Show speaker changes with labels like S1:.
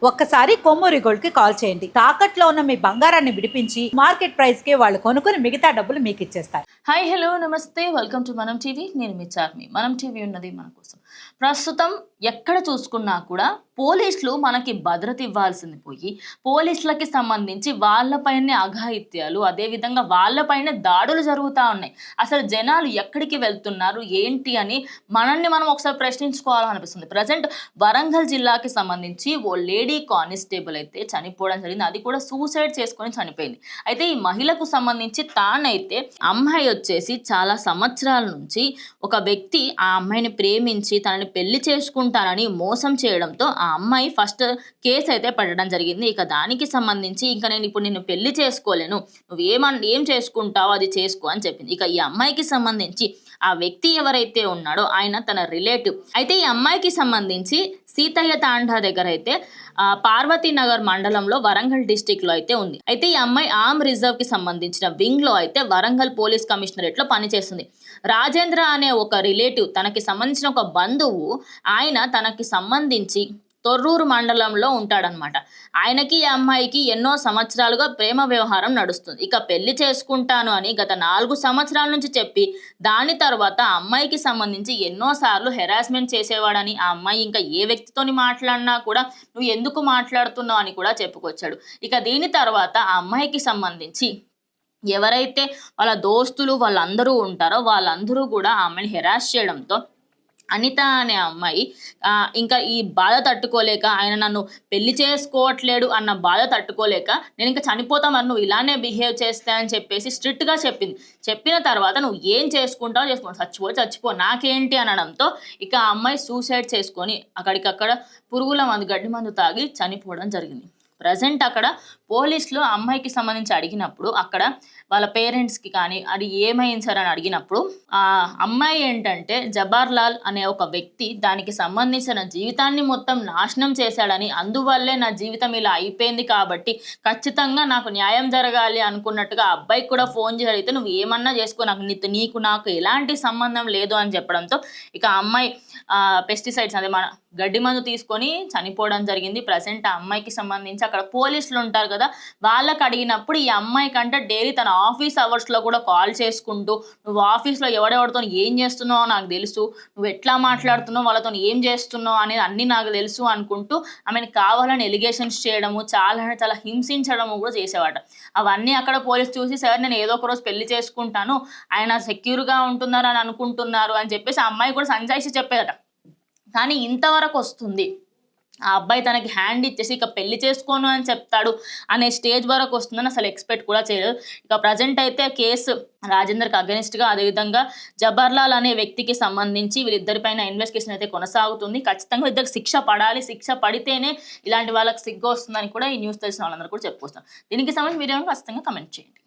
S1: ఒక్కసారి కొమ్మూరి గోల్డ్ కి కాల్ చేయండి. తాకట్లో ఉన్న మీ బంగారాన్ని విడిపించి మార్కెట్ ప్రైస్ కి వాళ్ళు కొనుక్కుని మిగతా డబ్బులు మీకు ఇచ్చేస్తారు.
S2: హాయ్ హలో నమస్తే, వెల్కమ్ టు మనం టీవీ. నేను మీ చార్మి. మనం టీవీ ఉన్నది మన కోసం. ప్రస్తుతం ఎక్కడ చూసుకున్నా కూడా పోలీసులు మనకి భద్రత ఇవ్వాల్సింది పోయి పోలీసులకి సంబంధించి వాళ్ళపైనే అఘాయిత్యాలు, అదేవిధంగా వాళ్ళపైన దాడులు జరుగుతూ ఉన్నాయి. అసలు జనాలు ఎక్కడికి వెళ్తున్నారు ఏంటి అని మనల్ని మనం ఒకసారి ప్రశ్నించుకోవాలనిపిస్తుంది. ప్రజెంట్ వరంగల్ జిల్లాకి సంబంధించి ఓ లేడీ కానిస్టేబుల్ అయితే చనిపోవడం జరిగింది. అది కూడా సూసైడ్ చేసుకొని చనిపోయింది. అయితే ఈ మహిళకు సంబంధించి తానైతే అమ్మాయి వచ్చేసి చాలా సంవత్సరాల నుంచి ఒక వ్యక్తి ఆ అమ్మాయిని ప్రేమించి తనని పెళ్లి చేసుకుంటానని మోసం చేయడంతో ఆ అమ్మాయి ఫస్ట్ కేసు అయితే పడడం జరిగింది. ఇక దానికి సంబంధించి ఇంకా నేను ఇప్పుడు నిన్ను పెళ్లి చేసుకోలేను, నువ్వు ఏం చేసుకుంటావో అది చేసుకో అని చెప్పింది. ఇక ఈ అమ్మాయికి సంబంధించి ఆ వ్యక్తి ఎవరైతే ఉన్నాడో ఆయన తన రిలేటివ్. అయితే ఈ అమ్మాయికి సంబంధించి సీతయ్య తాండా దగ్గర అయితే పార్వతీనగర్ మండలంలో వరంగల్ డిస్టిక్ లో అయితే ఉంది. అయితే ఈ అమ్మాయి ఆర్మ్ రిజర్వ్ కి సంబంధించిన వింగ్ లో అయితే వరంగల్ పోలీస్ కమిషనరేట్ లో పనిచేస్తుంది. రాజేంద్ర అనే ఒక రిలేటివ్, తనకి సంబంధించిన ఒక బంధువు, ఆయన తనకి సంబంధించి తొర్రూరు మండలంలో ఉంటాడనమాట. ఆయనకి ఈ అమ్మాయికి ఎన్నో సంవత్సరాలుగా ప్రేమ వ్యవహారం నడుస్తుంది. ఇక పెళ్లి చేసుకుంటాను అని గత 4 సంవత్సరాల నుంచి చెప్పి దాని తర్వాత ఆ అమ్మాయికి సంబంధించి ఎన్నోసార్లు హెరాస్మెంట్ చేసేవాడని, ఆ అమ్మాయి ఇంకా ఏ వ్యక్తితోని మాట్లాడినా కూడా నువ్వు ఎందుకు మాట్లాడుతున్నావు అని కూడా చెప్పుకొచ్చాడు. ఇక దీని తర్వాత ఆ అమ్మాయికి సంబంధించి ఎవరైతే వాళ్ళ దోస్తులు వాళ్ళందరూ ఉంటారో వాళ్ళందరూ కూడా ఆ అమ్మాయిని హెరాస్ చేయడంతో అనిత అనే అమ్మాయి ఇంకా ఈ బాధ తట్టుకోలేక, ఆయన నన్ను పెళ్లి చేసుకోవట్లేడు అన్న బాధ తట్టుకోలేక, నేను ఇంకా చనిపోతా, మరి నువ్వు ఇలానే బిహేవ్ చేస్తా అని చెప్పేసి స్ట్రిక్ట్గా చెప్పింది. చెప్పిన తర్వాత నువ్వు ఏం చేసుకుంటావో చేసుకో, చచ్చిపో నాకేంటి అనడంతో ఇక ఆ అమ్మాయి సూసైడ్ చేసుకొని అక్కడికక్కడ పురుగుల మందు, గడ్డి మందు తాగి చనిపోవడం జరిగింది. ప్రజెంట్ అక్కడ పోలీసులు అమ్మాయికి సంబంధించి అడిగినప్పుడు, అక్కడ వాళ్ళ పేరెంట్స్కి కానీ అది ఏమైంది సార్ అని అడిగినప్పుడు, ఆ అమ్మాయి ఏంటంటే జబార్లాల్ అనే ఒక వ్యక్తి దానికి సంబంధించిన జీవితాన్ని మొత్తం నాశనం చేశాడని, అందువల్లే నా జీవితం ఇలా అయిపోయింది కాబట్టి ఖచ్చితంగా నాకు న్యాయం జరగాలి అనుకున్నట్టుగా అబ్బాయికి కూడా ఫోన్ చేసి అడిగితే నువ్వు ఏమన్నా చేసుకో, నాకు ఎలాంటి సంబంధం లేదు అని చెప్పడంతో ఇక అమ్మాయి పెస్టిసైడ్స్, అదే మన గడ్డి మందు తీసుకొని చనిపోవడం జరిగింది. ప్రజెంట్ ఆ అమ్మాయికి సంబంధించి అక్కడ పోలీసులు ఉంటారు కదా, వాళ్ళకి అడిగినప్పుడు ఈ అమ్మాయి కంటే డైలీ తన ఆఫీస్ అవర్స్లో కూడా కాల్ చేసుకుంటూ నువ్వు ఆఫీస్లో ఎవడెవరితో ఏం చేస్తున్నావో నాకు తెలుసు, నువ్వు ఎట్లా మాట్లాడుతున్నావు, వాళ్ళతో ఏం చేస్తున్నావు అనేది అన్నీ నాకు తెలుసు అనుకుంటూ ఆమెను కావాలని ఎలిగేషన్స్ చేయడము, చాలా హింసించడము కూడా చేసేవాట. అవన్నీ అక్కడ పోలీసు చూసి, సార్ నేను ఏదో ఒక రోజు పెళ్లి చేసుకుంటాను, ఆయన సెక్యూర్గా ఉంటున్నారు అని అనుకుంటున్నారు అని చెప్పేసి ఆ అమ్మాయి కూడా సంజాయిషి చెప్పేదట. కానీ ఇంతవరకు వస్తుంది, ఆ అబ్బాయి తనకి హ్యాండ్ ఇచ్చేసి ఇక పెళ్లి చేసుకోను అని చెప్తాడు అనే స్టేజ్ వరకు వస్తుందని అసలు ఎక్స్పెక్ట్ కూడా చేయలేదు. ఇక ప్రజెంట్ అయితే కేసు రాజేందర్కి అగెనిస్ట్గా, అదేవిధంగా జబర్లాల్ అనే వ్యక్తికి సంబంధించి వీళ్ళిద్దరిపైన ఇన్వెస్టిగేషన్ అయితే కొనసాగుతుంది. ఖచ్చితంగా ఇద్దరికి శిక్ష పడాలి, శిక్ష పడితేనే ఇలాంటి వాళ్ళకి సిగ్గు వస్తుందని కూడా ఈ న్యూస్ తెలిసిన వాళ్ళందరూ కూడా చెప్పుకొస్తారు. దీనికి సంబంధించి మీరు ఖచ్చితంగా కమెంట్ చేయండి.